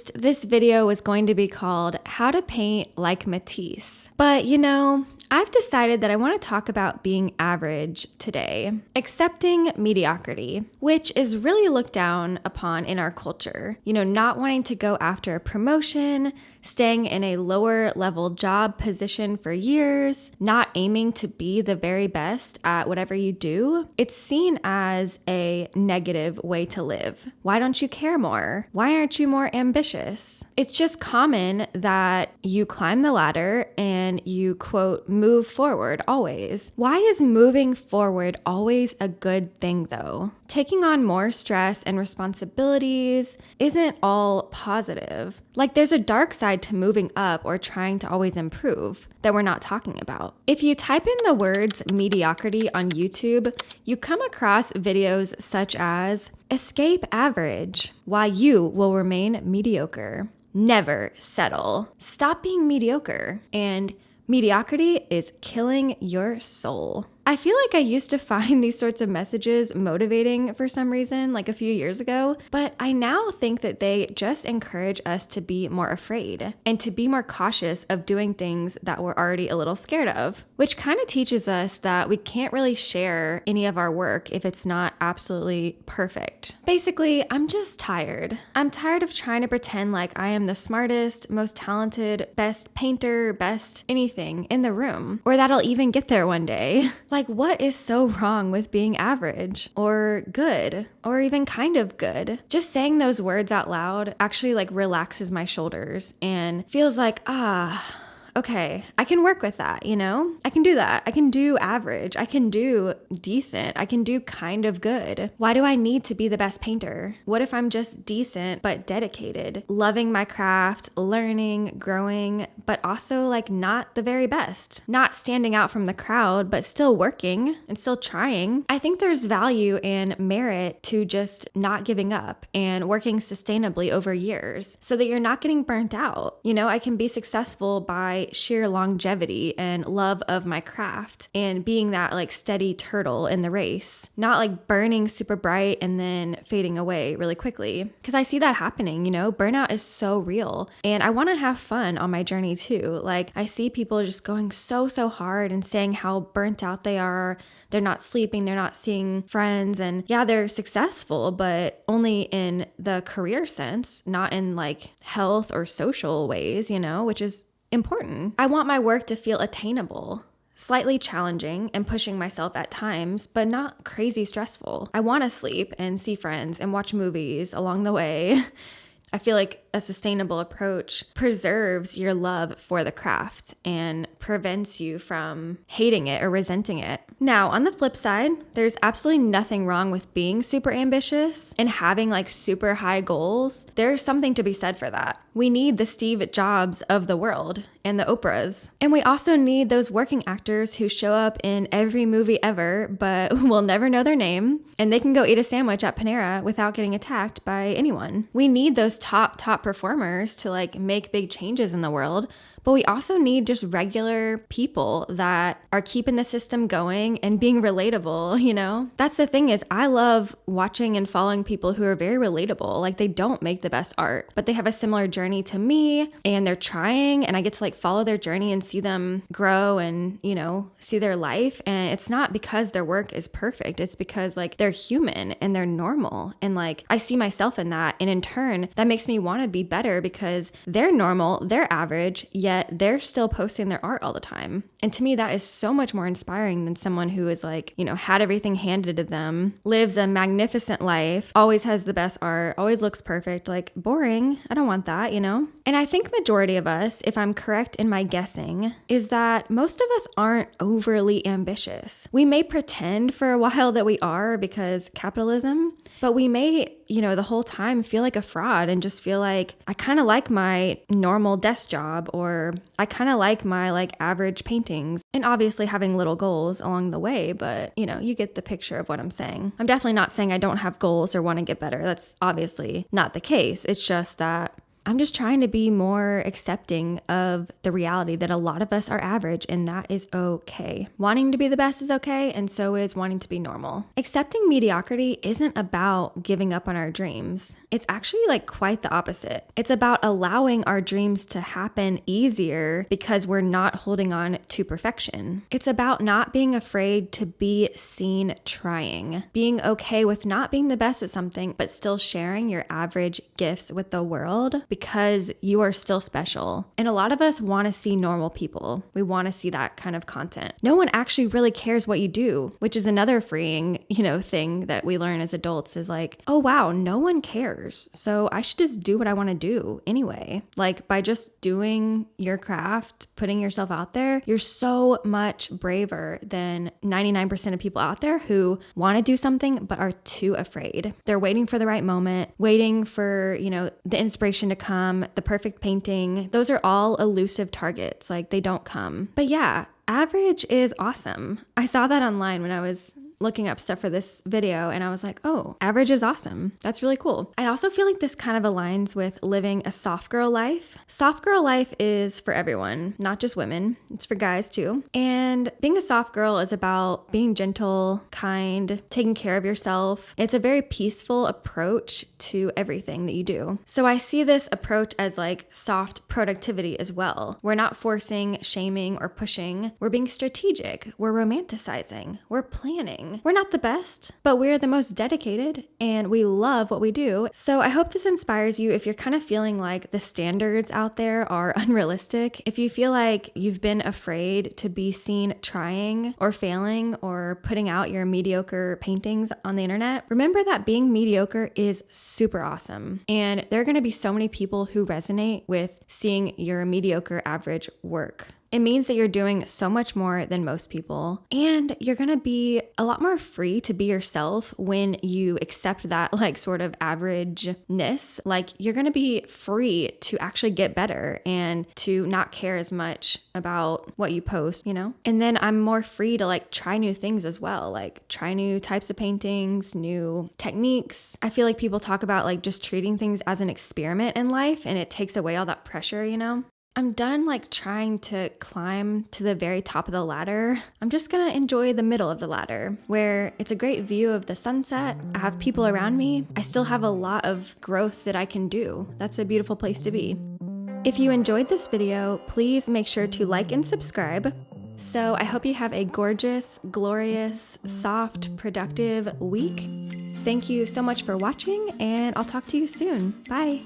promised this video was going to be called How to Paint Like Matisse. But I've decided that I want to talk about being average today, accepting mediocrity, which is really looked down upon in our culture. Not wanting to go after a promotion, staying in a lower level job position for years, not aiming to be the very best at whatever you do. It's seen as a negative way to live. Why don't you care more? Why aren't you more ambitious? It's just common that you climb the ladder and you, quote, move forward always. Why is moving forward always a good thing though? Taking on more stress and responsibilities isn't all positive. Like there's a dark side to moving up or trying to always improve that we're not talking about. If you type in the words mediocrity on YouTube, you come across videos such as escape average, why you will remain mediocre, never settle, stop being mediocre, and mediocrity is killing your soul. I feel like I used to find these sorts of messages motivating for some reason, like a few years ago, but I now think that they just encourage us to be more afraid and to be more cautious of doing things that we're already a little scared of, which kind of teaches us that we can't really share any of our work if it's not absolutely perfect. Basically, I'm just tired. I'm tired of trying to pretend like I am the smartest, most talented, best painter, best anything in the room, or that I'll even get there one day. Like, what is so wrong with being average or good or even kind of good? Just saying those words out loud actually relaxes my shoulders and feels like, okay, I can work with that, I can do that. I can do average. I can do decent. I can do kind of good. Why do I need to be the best painter? What if I'm just decent but dedicated, loving my craft, learning, growing, but also not the very best, not standing out from the crowd, but still working and still trying? I think there's value and merit to just not giving up and working sustainably over years so that you're not getting burnt out. I can be successful by sheer longevity and love of my craft and being that steady turtle in the race, not burning super bright and then fading away really quickly. Because I see that happening, burnout is so real and I want to have fun on my journey too. I see people just going so hard and saying how burnt out they are. They're not sleeping, they're not seeing friends, and yeah, they're successful, but only in the career sense, not in health or social ways, which is important. I want my work to feel attainable, slightly challenging and pushing myself at times, but not crazy stressful. I want to sleep and see friends and watch movies along the way. I feel like a sustainable approach preserves your love for the craft and prevents you from hating it or resenting it. Now, on the flip side, there's absolutely nothing wrong with being super ambitious and having super high goals. There's something to be said for that. We need the Steve Jobs of the world and the Oprahs. And we also need those working actors who show up in every movie ever, but we'll never know their name. And they can go eat a sandwich at Panera without getting attacked by anyone. We need those top performers to make big changes in the world. But we also need just regular people that are keeping the system going and being relatable, That's the thing is I love watching and following people who are very relatable. They don't make the best art, but they have a similar journey to me and they're trying and I get to follow their journey and see them grow and, see their life. And it's not because their work is perfect. It's because they're human and they're normal. And I see myself in that. And in turn, that makes me want to be better because they're normal, they're average, yet they're still posting their art all the time. And to me, that is so much more inspiring than someone who is had everything handed to them, lives a magnificent life, always has the best art, always looks perfect. Boring. I don't want that, And I think majority of us, if I'm correct in my guessing, is that most of us aren't overly ambitious. We may pretend for a while that we are because capitalism, but we may, the whole time feel like a fraud and just feel like I kind of like my normal desk job or I kind of like my average paintings, and obviously having little goals along the way, but you get the picture of what I'm saying. I'm definitely not saying I don't have goals or want to get better. That's obviously not the case. It's just that I'm just trying to be more accepting of the reality that a lot of us are average, and that is okay. Wanting to be the best is okay, and so is wanting to be normal. Accepting mediocrity isn't about giving up on our dreams. It's actually like quite the opposite. It's about allowing our dreams to happen easier because we're not holding on to perfection. It's about not being afraid to be seen trying, being okay with not being the best at something, but still sharing your average gifts with the world because you are still special. And a lot of us want to see normal people. We want to see that kind of content. No one actually really cares what you do, which is another freeing, thing that we learn as adults is like, oh wow, no one cares. So I should just do what I want to do anyway. Like by just doing your craft, putting yourself out there, you're so much braver than 99% of people out there who want to do something but are too afraid. They're waiting for the right moment, waiting for, the inspiration to come, the perfect painting. Those are all elusive targets. Like they don't come. But yeah, average is awesome. I saw that online when I was looking up stuff for this video and I was like, oh, average is awesome. That's really cool. I also feel like this kind of aligns with living a soft girl life. Soft girl life is for everyone, not just women. It's for guys too. And being a soft girl is about being gentle, kind, taking care of yourself. It's a very peaceful approach to everything that you do. So I see this approach as like soft productivity as well. We're not forcing, shaming, or pushing. We're being strategic. We're romanticizing. We're planning. We're not the best, but we're the most dedicated and we love what we do. So I hope this inspires you if you're kind of feeling like the standards out there are unrealistic. If you feel like you've been afraid to be seen trying or failing or putting out your mediocre paintings on the internet, remember that being mediocre is super awesome. And there are going to be so many people who resonate with seeing your mediocre average work. It means that you're doing so much more than most people, and you're gonna be a lot more free to be yourself when you accept that like sort of averageness. Like you're gonna be free to actually get better and to not care as much about what you post, And then I'm more free to like try new things as well, like try new types of paintings, new techniques. I feel like people talk about like just treating things as an experiment in life, and it takes away all that pressure, I'm done like trying to climb to the very top of the ladder. I'm just gonna enjoy the middle of the ladder where it's a great view of the sunset. I have people around me. I still have a lot of growth that I can do. That's a beautiful place to be. If you enjoyed this video, please make sure to like and subscribe. So I hope you have a gorgeous, glorious, soft, productive week. Thank you so much for watching, and I'll talk to you soon. Bye.